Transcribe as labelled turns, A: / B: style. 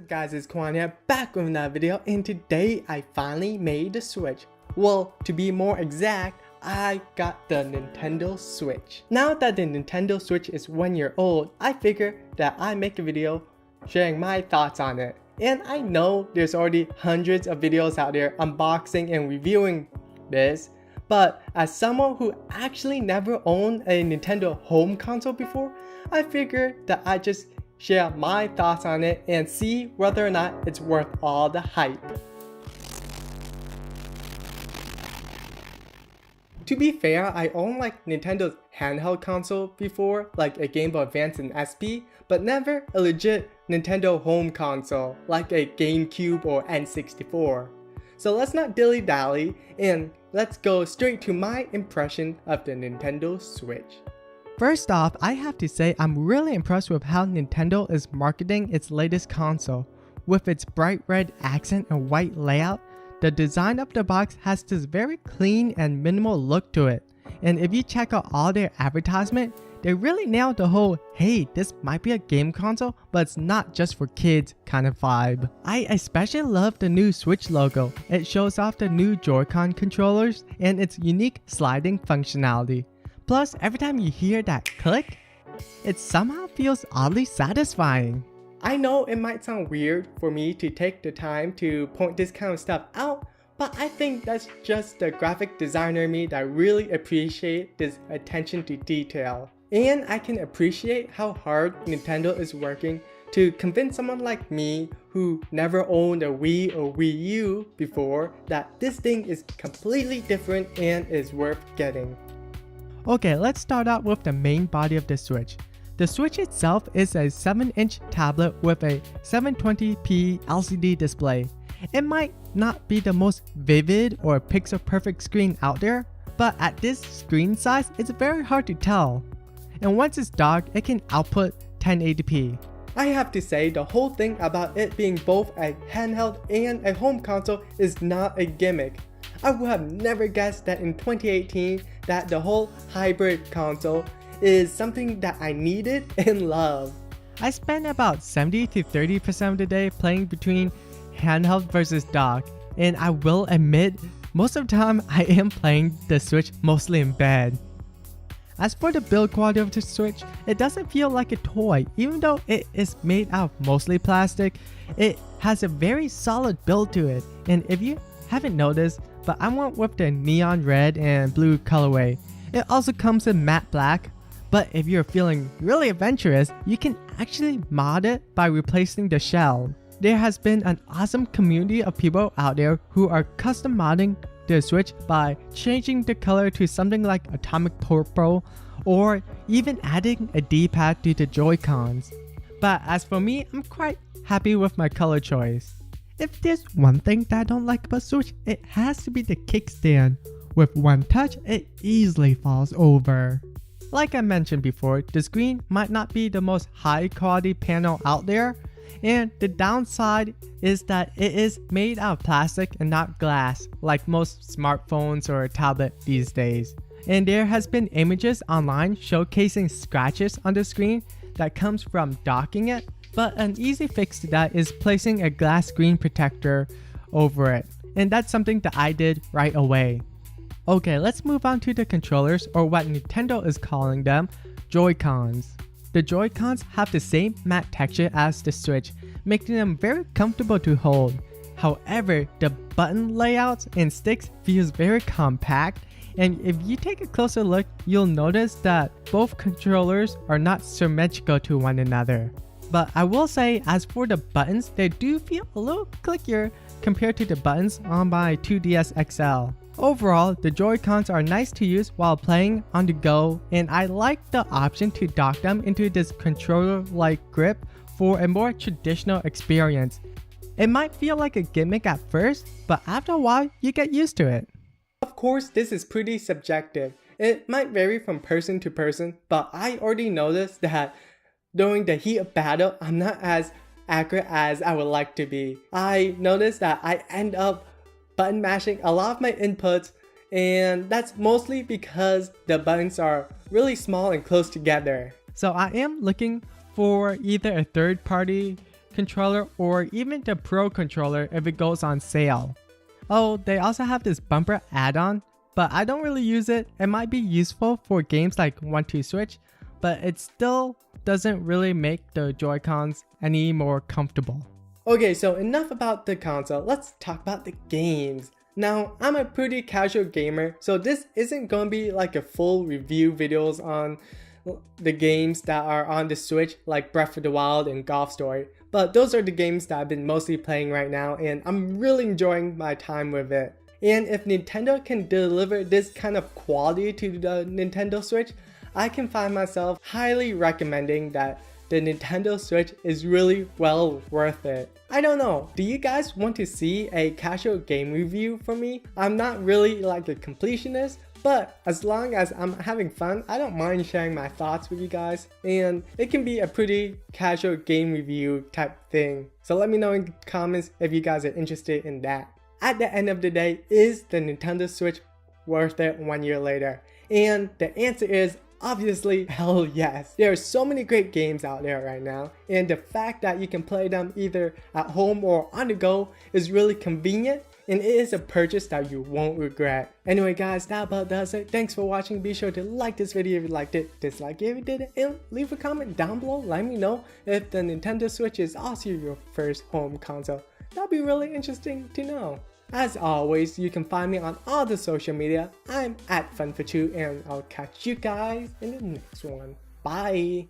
A: guys, it's Kwan here, back with another video, and today I finally made the Switch. Well, to be more exact, I got the Nintendo Switch. Now that the Nintendo Switch is 1 year old, I figured that I make a video sharing my thoughts on it. And I know there's already hundreds of videos out there unboxing and reviewing this, but as someone who actually never owned a Nintendo home console before, I figured that I just share my thoughts on it and see whether or not it's worth all the hype. To be fair, I owned like Nintendo's handheld console before, like a Game Boy Advance and SP, but never a legit Nintendo home console like a GameCube or N64. So let's not dilly-dally and let's go straight to my impression of the Nintendo Switch. First off, I have to say I'm really impressed with how Nintendo is marketing its latest console. With its bright red accent and white layout, the design of the box has this very clean and minimal look to it. And if you check out all their advertisement, they really nailed the whole, hey, this might be a game console, but it's not just for kids kind of vibe. I especially love the new Switch logo. It shows off the new Joy-Con controllers and its unique sliding functionality. Plus, every time you hear that click, it somehow feels oddly satisfying. I know it might sound weird for me to take the time to point this kind of stuff out, but I think that's just the graphic designer in me that really appreciate this attention to detail. And I can appreciate how hard Nintendo is working to convince someone like me who never owned a Wii or Wii U before that this thing is completely different and is worth getting. Okay, let's start out with the main body of the Switch. The Switch itself is a 7-inch tablet with a 720p LCD display. It might not be the most vivid or pixel perfect screen out there, but at this screen size, it's very hard to tell. And once it's dark, it can output 1080p. I have to say, the whole thing about it being both a handheld and a home console is not a gimmick. I would have never guessed that in 2018 that the whole hybrid console is something that I needed and love. I spend about 70 to 30% of the day playing between handheld versus dock, and I will admit most of the time I am playing the Switch mostly in bed. As for the build quality of the Switch, it doesn't feel like a toy. Even though it is made out of mostly plastic, it has a very solid build to it. And if you haven't noticed, but I went with the neon red and blue colorway. It also comes in matte black, but if you're feeling really adventurous, you can actually mod it by replacing the shell. There has been an awesome community of people out there who are custom modding the Switch by changing the color to something like atomic purple or even adding a D-pad to the Joy-Cons. But as for me, I'm quite happy with my color choice. If there's one thing that I don't like about Switch, it has to be the kickstand. With one touch, it easily falls over. Like I mentioned before, the screen might not be the most high quality panel out there, and the downside is that it is made out of plastic and not glass like most smartphones or tablet these days. And there has been images online showcasing scratches on the screen that comes from docking it. But an easy fix to that is placing a glass screen protector over it, and that's something that I did right away. Okay, let's move on to the controllers, or what Nintendo is calling them, Joy-Cons. The Joy-Cons have the same matte texture as the Switch, making them very comfortable to hold. However, the button layouts and sticks feels very compact, and if you take a closer look, you'll notice that both controllers are not symmetrical to one another. But I will say, as for the buttons, they do feel a little clickier compared to the buttons on my 2DS XL. Overall, the Joy-Cons are nice to use while playing on the go, and I like the option to dock them into this controller-like grip for a more traditional experience. It might feel like a gimmick at first, but after a while, you get used to it. Of course, this is pretty subjective. It might vary from person to person, but I already noticed that during the heat of battle, I'm not as accurate as I would like to be. I noticed that I end up button mashing a lot of my inputs, and that's mostly because the buttons are really small and close together. So I am looking for either a third-party controller or even the Pro controller if it goes on sale. Oh, they also have this bumper add-on, but I don't really use it. It might be useful for games like 1-2 Switch, but it still doesn't really make the Joy-Cons any more comfortable. Okay, so enough about the console, let's talk about the games. Now, I'm a pretty casual gamer, so this isn't gonna be like a full review videos on the games that are on the Switch, like Breath of the Wild and Golf Story. But those are the games that I've been mostly playing right now, and I'm really enjoying my time with it. And if Nintendo can deliver this kind of quality to the Nintendo Switch, I can find myself highly recommending that the Nintendo Switch is really well worth it. I don't know, do you guys want to see a casual game review from me? I'm not really like a completionist, but as long as I'm having fun, I don't mind sharing my thoughts with you guys, and it can be a pretty casual game review type thing. So let me know in the comments if you guys are interested in that. At the end of the day, is the Nintendo Switch worth it 1 year later? And the answer is obviously hell yes. There are so many great games out there right now, and the fact that you can play them either at home or on the go is really convenient, and it is a purchase that you won't regret. Anyway guys, that about does it. Thanks for watching. Be sure to like this video if you liked it, dislike it if you didn't, and leave a comment down below. Let me know if the Nintendo Switch is also your first home console. That'd be really interesting to know. As always, you can find me on all the social media. I'm @FunForChu, and I'll catch you guys in the next one. Bye!